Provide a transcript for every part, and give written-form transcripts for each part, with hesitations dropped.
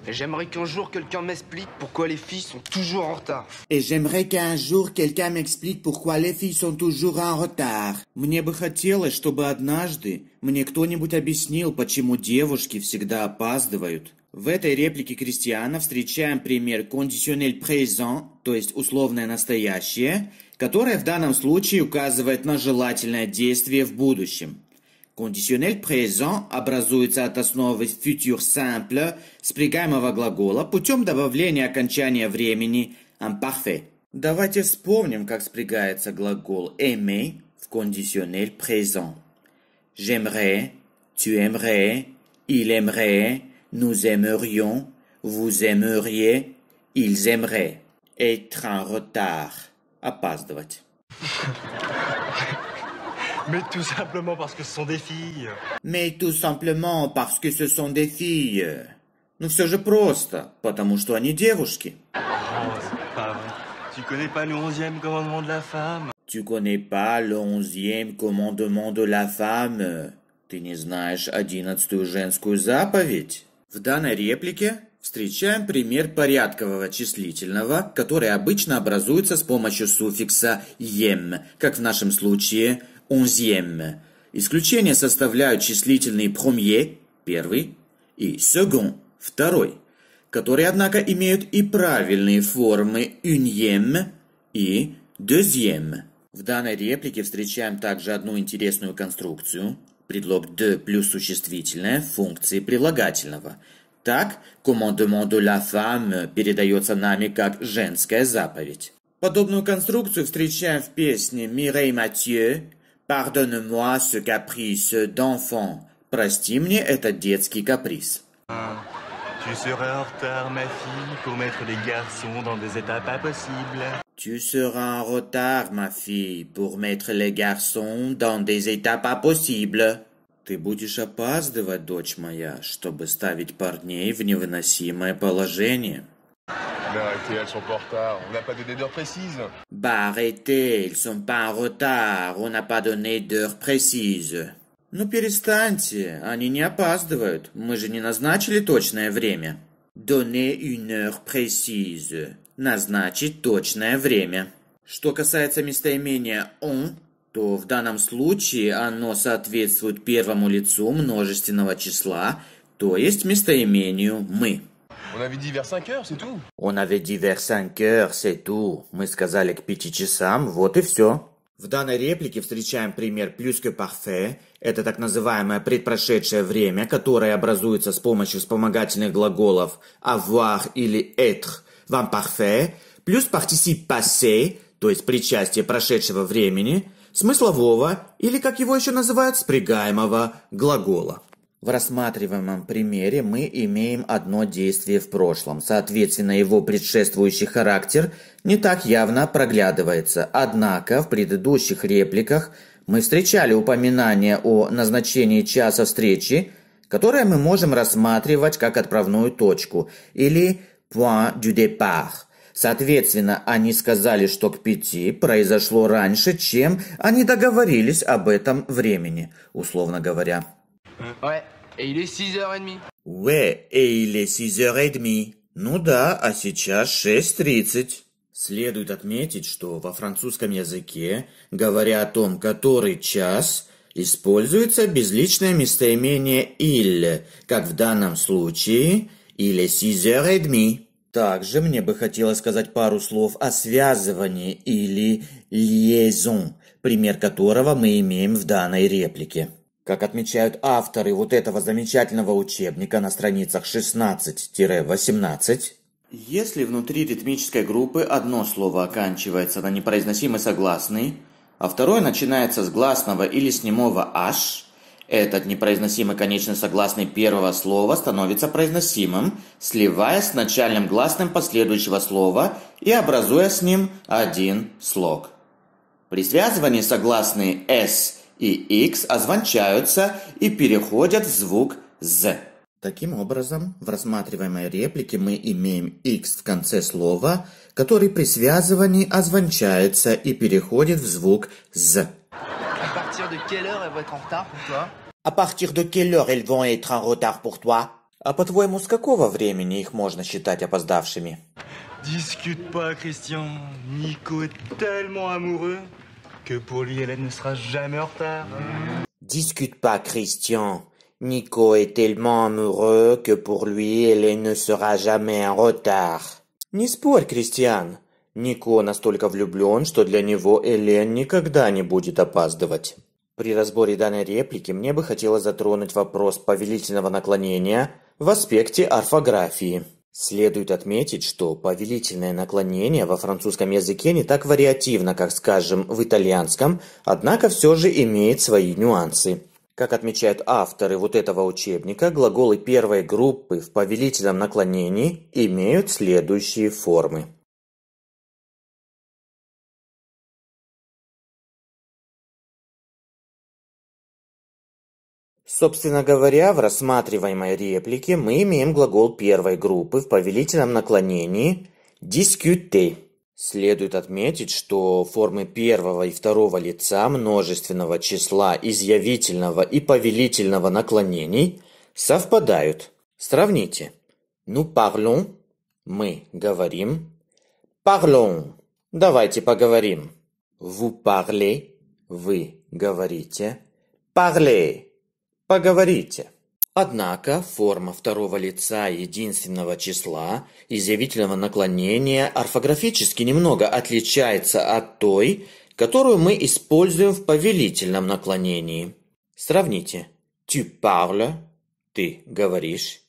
Et j'aimerais qu'un jour quelqu'un m'explique pourquoi les filles sont toujours en retard. Et j'aimerais qu'un jour quelqu'un m'explique, pourquoi les filles sont toujours en retard. Мне бы хотелось, чтобы однажды мне кто-нибудь объяснил, почему девушки всегда опаздывают. В этой реплике Кристиана встречаем пример conditionnel présent, то есть условное настоящее, которое в данном случае указывает на желательное действие в будущем. Conditionnel présent образуется от основы futur simple спрягаемого глагола путем добавления окончания времени imparfait. Давайте вспомним, как спрягается глагол aimer в conditionnel présent. J'aimerais, tu aimerais, il aimerait, nous aimerions, vous aimeriez, ils aimeraient. Être en retard. Опаздывать. Mais tout simplement parce que ce sont des filles. Mais tout simplement parce que ce sont des filles. Ну все же просто, потому что они девушки. Oh, c'est pas vrai. Tu connais pas le 11e commandement de la femme? Tu connais pas le 11e commandement de la femme? Ты не знаешь 11-ю женскую заповедь? В данной реплике встречаем пример порядкового числительного, который обычно образуется с помощью суффикса «ем», как в нашем случае «onzième». Исключение составляют числительные «premier» – первый и «second» – второй, которые, однако, имеют и правильные формы «unième» и «deuxième». В данной реплике встречаем также одну интересную конструкцию – предлог «de» плюс существительное в функции прилагательного. Так, commandement de la femme передается нами как женская заповедь. Подобную конструкцию встречаем в песне Mireille Mathieu «Pardonne-moi ce caprice d'enfant». Прости мне этот детский каприз. Tu seras en retard, ma fille, pour mettre les garçons dans des états pas possibles. Tu seras en retard, ma fille, pour mettre les garçons dans des états pas possibles. Ты будешь опаздывать, дочь моя, чтобы ставить парней в невыносимое положение. Mais arrêtez, elles sont pas en retard. On n'a pas donné d'heure précise. Bah arrêtez, ils sont pas en retard, on n'a pas donné d'heure précise. Ну перестаньте, они не опаздывают, мы же не назначили точное время. Donner une heure précise. Назначить точное время. Что касается местоимения «on», то в данном случае оно соответствует первому лицу множественного числа, то есть местоимению «мы». On avait dit vers 5 heures, c'est tout. On avait dit vers 5 heures, c'est tout. Мы сказали к 5 часам, вот и все. В данной реплике встречаем пример plus que parfait. Это так называемое предпрошедшее время, которое образуется с помощью вспомогательных глаголов avoir или être в imparfait, плюс participe passé, то есть причастие прошедшего времени, смыслового или, как его еще называют, спрягаемого глагола. В рассматриваемом примере мы имеем одно действие в прошлом, соответственно, его предшествующий характер не так явно проглядывается. Однако в предыдущих репликах мы встречали упоминание о назначении часа встречи, которое мы можем рассматривать как отправную точку или point du départ. Соответственно, они сказали, что к 5 произошло раньше, чем они договорились об этом времени, условно говоря. Ouais, et il est 6h30. Ouais, et il est 6h30. Ну да, а сейчас 6:30. Следует отметить, что во французском языке, говоря о том, который час, используется безличное местоимение «il», как в данном случае «il est 6h30». Также мне бы хотелось сказать пару слов о связывании или liaison, пример которого мы имеем в данной реплике. Как отмечают авторы вот этого замечательного учебника на страницах 16-18, если внутри ритмической группы одно слово оканчивается на непроизносимый согласный, а второе начинается с гласного или с немого «аш», этот непроизносимый конечный согласный первого слова становится произносимым, сливаясь с начальным гласным последующего слова и образуя с ним один слог. При связывании согласные «с» и «x» озвончаются и переходят в звук «з». Таким образом, в рассматриваемой реплике мы имеем «x» в конце слова, который при связывании озвончается и переходит в звук «з». À partir de quelle heure elles vont être en retard pour toi? À partir de quelle heure elles vont être en retard pour toi? А по-твоему, с какого времени их можно считать опоздавшими? Discute pas, Christian. Nico est tellement amoureux que pour lui, Hélène ne sera jamais en retard. Discute pas, Christian. Nico est tellement amoureux que pour lui, Hélène ne sera jamais en retard. Не спорь, Кристиан. Нико настолько влюблен, что для него Элен никогда не будет опаздывать. При разборе данной реплики мне бы хотелось затронуть вопрос повелительного наклонения в аспекте орфографии. Следует отметить, что повелительное наклонение во французском языке не так вариативно, как, скажем, в итальянском, однако все же имеет свои нюансы. Как отмечают авторы вот этого учебника, глаголы первой группы в повелительном наклонении имеют следующие формы. Собственно говоря, в рассматриваемой реплике мы имеем глагол первой группы в повелительном наклонении discuter. Следует отметить, что формы первого и второго лица множественного числа изъявительного и повелительного наклонений совпадают. Сравните. Nous parlons – мы говорим. Parlons – давайте поговорим. Vous parlez – вы говорите. Parlez – поговорите. Однако форма второго лица единственного числа изъявительного наклонения орфографически немного отличается от той, которую мы используем в повелительном наклонении. Сравните. Tu parles – ты говоришь.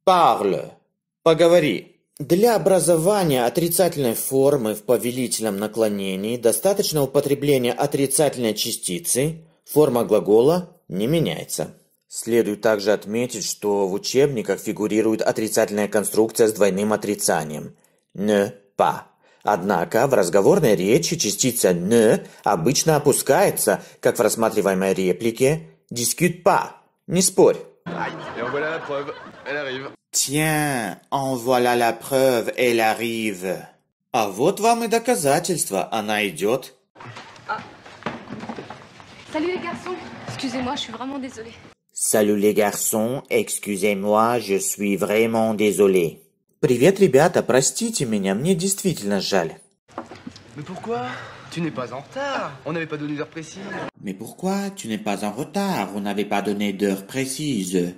Parle – поговори. Для образования отрицательной формы в повелительном наклонении достаточно употребления отрицательной частицы, форма глагола не меняется. Следует также отметить, что в учебниках фигурирует отрицательная конструкция с двойным отрицанием «ne pas». Однако в разговорной речи частица «ne» обычно опускается, как в рассматриваемой реплике «discute pas» – «не спорь». Et en voilà la preuve, elle arrive. Tiens, en voilà la preuve, elle arrive. А вот вам и доказательство, она идет. Salut les garçons. Excusez-moi, je suis vraiment désolée. Salut les garçons, excusez-moi, je suis vraiment désolé. Привет, ребята, простите меня, мне действительно жаль. Mais pourquoi? Tu n'es pas en retard. On n'avait pas donné d'heure précise. Mais pourquoi tu n'es pas en retard? On n'avait pas donné d'heure précise.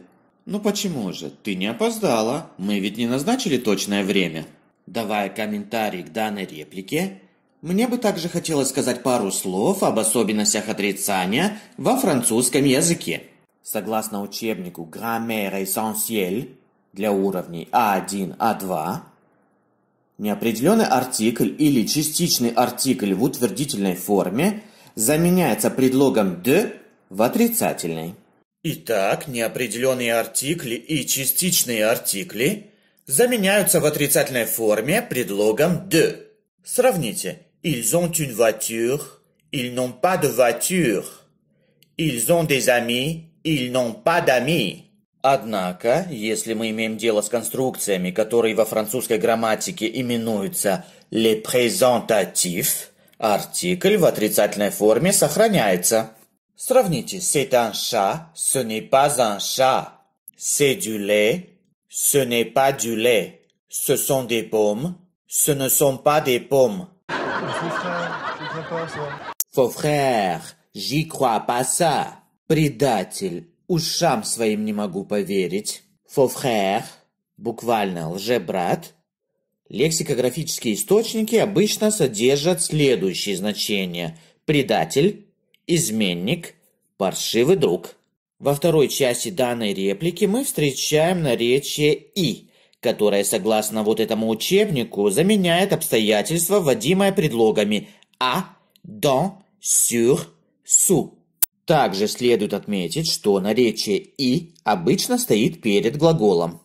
Ну почему же? Ты не опоздала. Мы ведь не назначили точное время. Давая комментарий к данной реплике, мне бы также хотелось сказать пару слов об особенностях отрицания во французском языке. Согласно учебнику Grammaire essentielle для уровней А1, А2, неопределенный артикль или частичный артикль в утвердительной форме заменяется предлогом «de» в отрицательной. Итак, неопределенные артикли и частичные артикли заменяются в отрицательной форме предлогом «de». Сравните. Ils ont une voiture, ils n'ont pas de voiture. Ils ont des amis, ils n'ont pas d'amis. Однако, если мы имеем дело с конструкциями, которые во французской грамматике именуются les présentatifs, артикль в отрицательной форме сохраняется. Сравните. C'est un chat, ce n'est pas un chat. C'est du lait, ce n'est pas du lait. Ce sont des pommes, ce ne sont pas des pommes. Faux frère, je crois pas ça. Faux frère, j'y crois pas ça. Предатель, ушам своим не могу поверить. Faux frère, буквально лжебрат. Лексикографические источники обычно содержат следующие значения: предатель, изменник, паршивый друг. Во второй части данной реплики мы встречаем наречие «и», которое, согласно вот этому учебнику, заменяет обстоятельство, вводимое предлогами «à», «dans», «sur», «sous». Также следует отметить, что наречие «и» обычно стоит перед глаголом.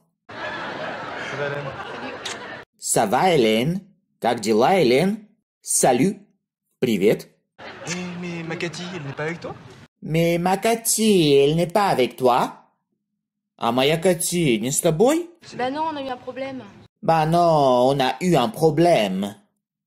Ça va, Hélène? Как дела, Hélène? Salut. Привет. Mais ma Cathy, elle n'est pas avec toi? Mais ma Cathy, elle n'est pas avec toi? А моя Кати не с тобой? Bah non, on a eu un problème. Bah non, on a eu un problème.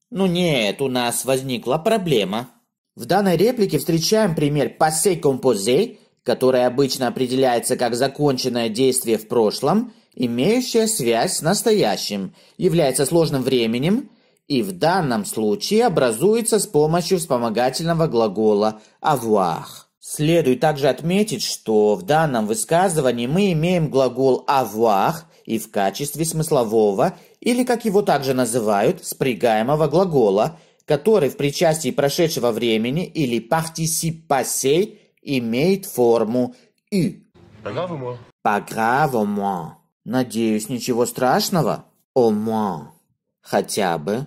Ну нет, у нас возникла проблема. В данной реплике встречаем пример passé composé, которое обычно определяется как законченное действие в прошлом, имеющее связь с настоящим, является сложным временем и в данном случае образуется с помощью вспомогательного глагола avoir. Следует также отметить, что в данном высказывании мы имеем глагол avoir и в качестве смыслового, или, как его также называют, спрягаемого глагола, который в причастии прошедшего времени или participe passé имеет форму «ю». Pas grave au moins. Pas grave au moins. Надеюсь, ничего страшного? Au moins. Хотя бы,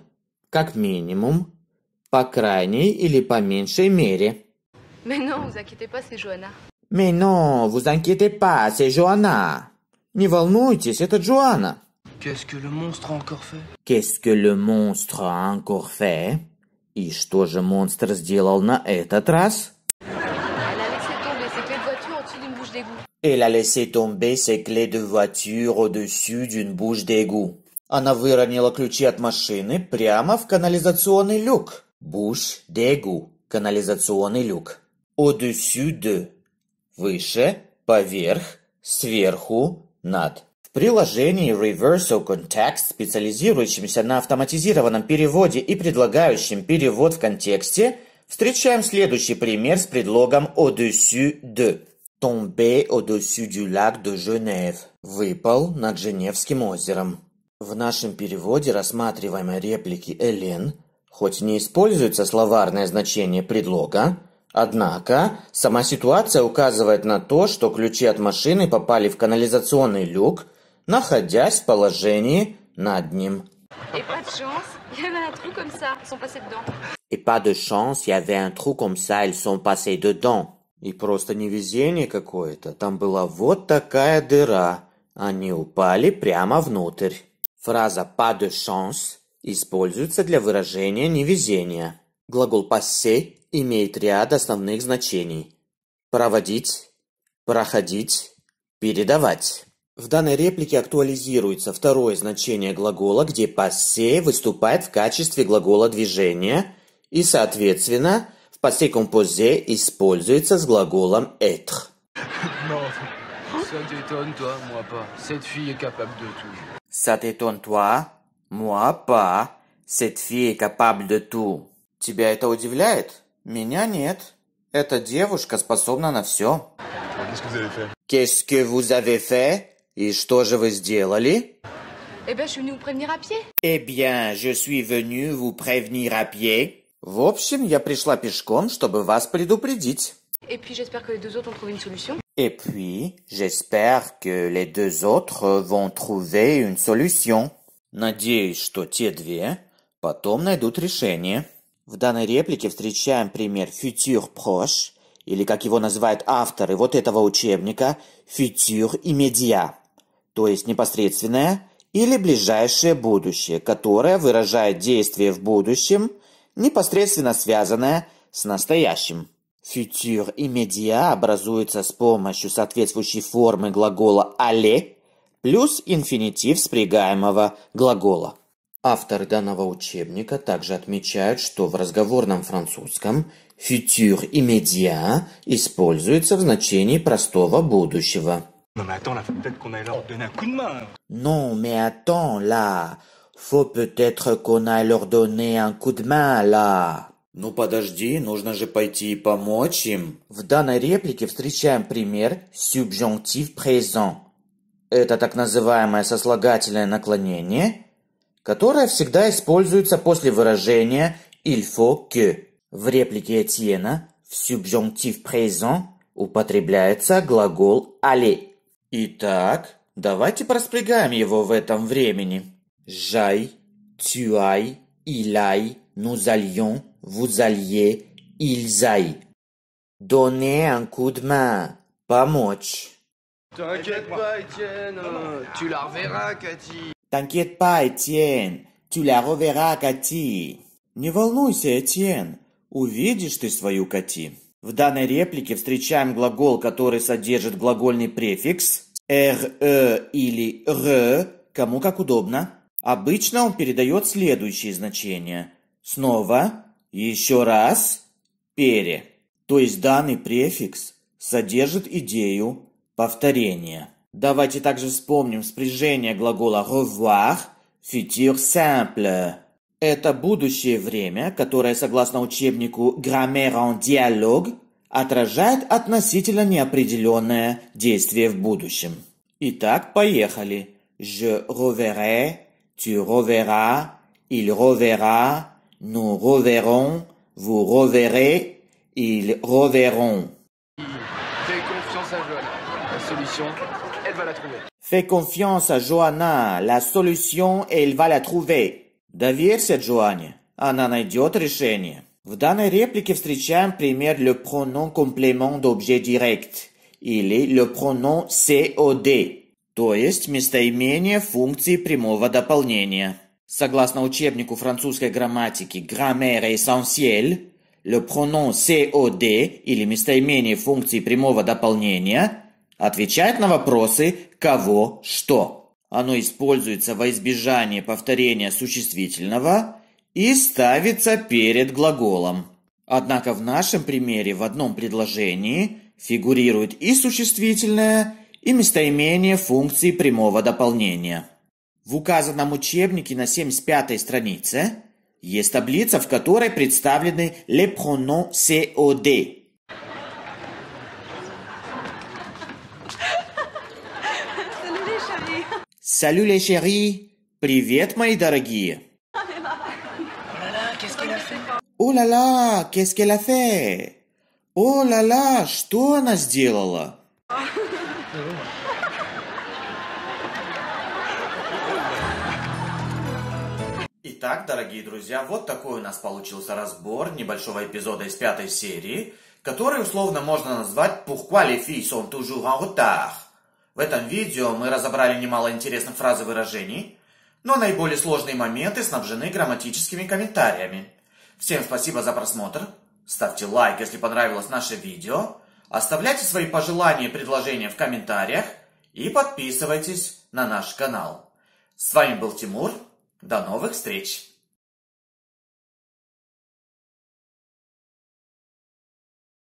как минимум, по крайней или по меньшей мере. Mais non, vous inquiétez pas, c'est Johanna. Mais non, vous inquiétez pas, c'est Johanna. Не волнуйтесь, это Джоанна. Qu'est-ce que le monstre a encore fait? Qu'est-ce que le monstre a encore fait? И что же монстр сделал на этот раз? Elle a laissé tomber ses clés de voiture au-dessus d'une bouche d'égout. Elle a laissé tomber ses clés de voiture au-dessus d'une bouche d'égout. Она выронила ключи от машины прямо в канализационный люк. Bouche d'égout. Канализационный люк. Au-dessus de. Выше, поверх, сверху, над. В приложении Reversal Context, специализирующемся на автоматизированном переводе и предлагающем перевод в контексте, встречаем следующий пример с предлогом au-dessus de. Tomber au-dessus du lac de Genève. Выпал над Женевским озером. В нашем переводе рассматриваемой реплики Элен хоть не используется словарное значение предлога, однако сама ситуация указывает на то, что ключи от машины попали в канализационный люк, находясь в положении над ним. Et pas de chance, il y avait un trou comme ça, ils sont passés dedans. Et pas de chance, il y avait un trou comme ça, ils sont passés dedans. И просто невезение какое-то, там была вот такая дыра, они упали прямо внутрь. Фраза pas de chance используется для выражения невезения. Глагол passer имеет ряд основных значений. Проводить, проходить, передавать. В данной реплике актуализируется второе значение глагола, где passer выступает в качестве глагола движения и, соответственно, в passé composé используется с глаголом être. Ça t'étonne, toi, moi pas. Cette fille est capable de tout. Ça t'étonne, toi? Moi pas. Cette fille est capable de tout. Тебя это удивляет? Меня нет. Эта девушка способна на все. Qu'est-ce que vous avez fait? Qu'est-ce que vous avez fait? И что же вы сделали? Eh ben, je suis venue vous prévenir à pied. Eh bien, je suis venu vous prévenir à pied. В общем, я пришла пешком, чтобы вас предупредить. Et puis, j'espère que les deux autres ont trouvé une solution. Et puis, j'espère que les deux autres vont trouver une solution. Надеюсь, что те две потом найдут решение. В данной реплике встречаем пример futur proche, или, как его называют авторы вот этого учебника, futur immédiat, то есть непосредственное или ближайшее будущее, которое выражает действие в будущем, непосредственно связанное с настоящим. Futur immédiat образуется с помощью соответствующей формы глагола aller плюс инфинитив спрягаемого глагола. Авторы данного учебника также отмечают, что в разговорном французском futur immédiat используется в значении простого будущего. Non mais attends, là, faut peut-être qu'on aille leur donner un coup de main. Non, mais attends, là. Faut peut-être qu'on aille leur donner un coup de main, là. Ну подожди, нужно же пойти и помочь им. В данной реплике встречаем пример subjonctif présent. Это так называемое сослагательное наклонение, которое всегда используется после выражения il faut que. В реплике Этьена в subjonctif présent употребляется глагол aller. Итак, давайте проспрягаем его в этом времени. J'aille, tu ailles, il aille, nous allions, vous alliez, ils aillent. Donner un coup de main. Помочь. T'inquiète pas, Étienne, tu la reverras, Cathy. T'inquiète pas, Étienne. Tu la reverras, Cathy. Не волнуйся, Этьен. Увидишь ты свою Кати. В данной реплике встречаем глагол, который содержит глагольный префикс «re» или «re», кому как удобно. Обычно он передает следующие значения. Снова, еще раз, пере. То есть данный префикс содержит идею повторения. Давайте также вспомним спряжение глагола revoir, futur simple. Это будущее время, которое, согласно учебнику Grammaire en dialogue, отражает относительно неопределенное действие в будущем. Итак, поехали. Je reverrai, tu reverras, il reverra, nous reverrons, vous reverrez, ils reverront. Fais confiance à Joanna. La solution, elle va la trouver. Fais confiance à Joanna. La solution, elle va la trouver. Доверься Джоанне. Она найдет решение. В данной реплике встречаем пример le pronom complément d'objet direct или le pronom COD, то есть местоимение функции прямого дополнения. Согласно учебнику французской грамматики Grammaire essentielle, le pronom COD или местоимение функции прямого дополнения отвечает на вопросы «кого», «что». Оно используется во избежание повторения существительного и ставится перед глаголом. Однако в нашем примере в одном предложении фигурирует и существительное, и местоимение функции прямого дополнения. В указанном учебнике на 75-й странице есть таблица, в которой представлены les pronoms COD. Salut les chéris! Привет, мои дорогие! О ла ла, qu'est-ce qu'elle a fait? О ла ла, что она сделала? Итак, дорогие друзья, вот такой у нас получился разбор небольшого эпизода из 5-й серии, который условно можно назвать «Pourquoi les filles sont toujours en retard?». В этом видео мы разобрали немало интересных фраз и выражений, но наиболее сложные моменты снабжены грамматическими комментариями. Всем спасибо за просмотр, ставьте лайк, если понравилось наше видео, оставляйте свои пожелания и предложения в комментариях и подписывайтесь на наш канал. С вами был Тимур, до новых встреч!